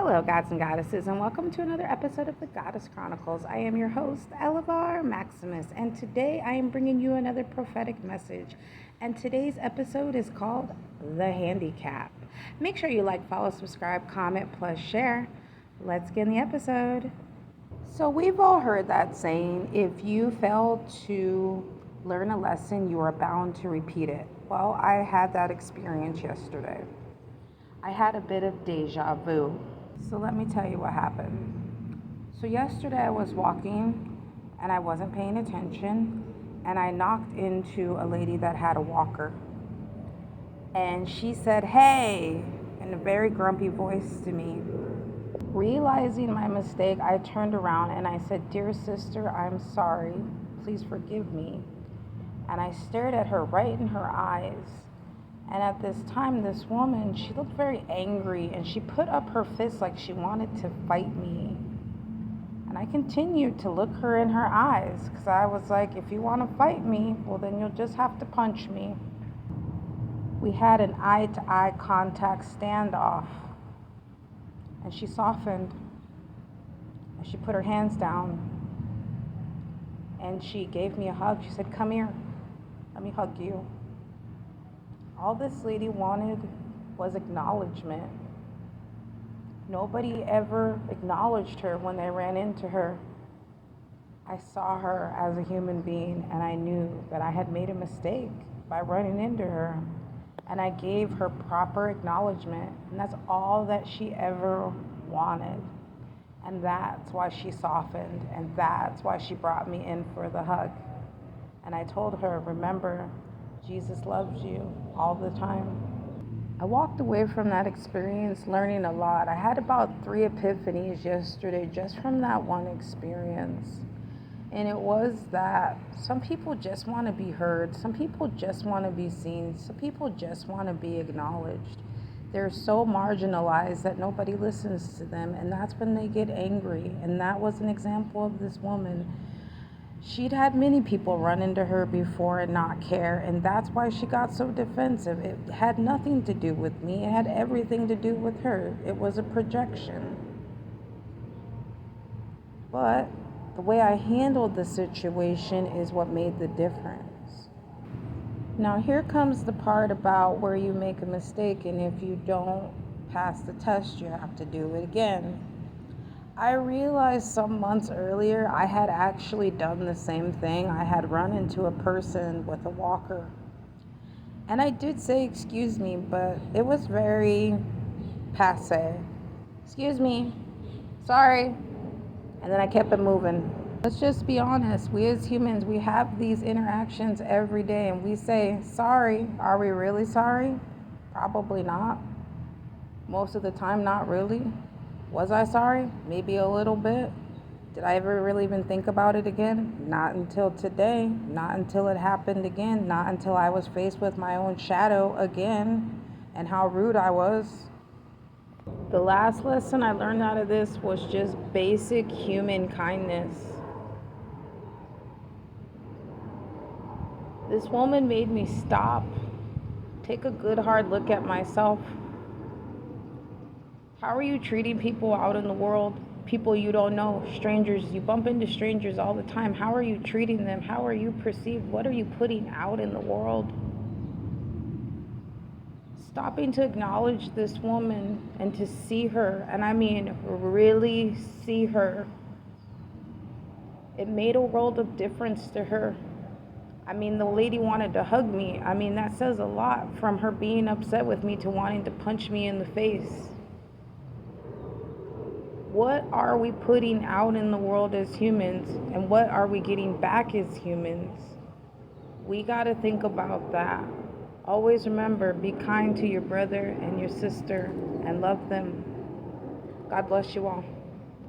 Hello, gods and goddesses, and welcome to another episode of the Goddess Chronicles. I am your host, Elevar.Maximus, and today I am bringing you another prophetic message. And today's episode is called The Handicap. Make sure you like, follow, subscribe, comment, plus share. Let's get in the episode. So we've all heard that saying, if you fail to learn a lesson, you are bound to repeat it. Well, I had that experience yesterday. I had a bit of deja vu. So let me tell you what happened. So yesterday I was walking and I wasn't paying attention, and I knocked into a lady that had a walker. And she said, "Hey," in a very grumpy voice to me. Realizing my mistake, I turned around and I said, "Dear sister, I'm sorry. Please forgive me." And I stared at her right in her eyes. And at this time, this woman, she looked very angry, and she put up her fist like she wanted to fight me. And I continued to look her in her eyes, because I was like, if you want to fight me, well, then you'll just have to punch me. We had an eye-to-eye contact standoff. And she softened. And she put her hands down. And she gave me a hug. She said, "Come here. Let me hug you." All this lady wanted was acknowledgement. Nobody ever acknowledged her when they ran into her. I saw her as a human being, and I knew that I had made a mistake by running into her. And I gave her proper acknowledgement, and that's all that she ever wanted. And that's why she softened, and that's why she brought me in for the hug. And I told her, remember, Jesus loves you all the time. I walked away from that experience learning a lot. I had about 3 epiphanies yesterday just from that one experience. And it was that some people just want to be heard. Some people just want to be seen. Some people just want to be acknowledged. They're so marginalized that nobody listens to them, and that's when they get angry. And that was an example of this woman. She'd had many people run into her before and not care, and that's why she got so defensive. It had nothing to do with me. It had everything to do with her. It was a projection. But the way I handled the situation is what made the difference. Now here comes the part about where you make a mistake, and if you don't pass the test, you have to do it again. I realized some months earlier I had actually done the same thing. I had run into a person with a walker. And I did say, "Excuse me," but it was very passe. "Excuse me, sorry." And then I kept it moving. Let's just be honest. We as humans, we have these interactions every day, and we say, "Sorry." Are we really sorry? Probably not. Most of the time, not really. Was I sorry? Maybe a little bit. Did I ever really even think about it again? Not until today. Not until it happened again. Not until I was faced with my own shadow again and how rude I was. The last lesson I learned out of this was just basic human kindness. This woman made me stop, take a good hard look at myself. How are you treating people out in the world? People you don't know, strangers. You bump into strangers all the time. How are you treating them? How are you perceived? What are you putting out in the world? Stopping to acknowledge this woman and to see her, and I mean really see her. It made a world of difference to her. I mean, the lady wanted to hug me. I mean, that says a lot, from her being upset with me to wanting to punch me in the face. What are we putting out in the world as humans, and what are we getting back as humans? We got to think about that. Always remember, be kind to your brother and your sister and love them. God bless you all.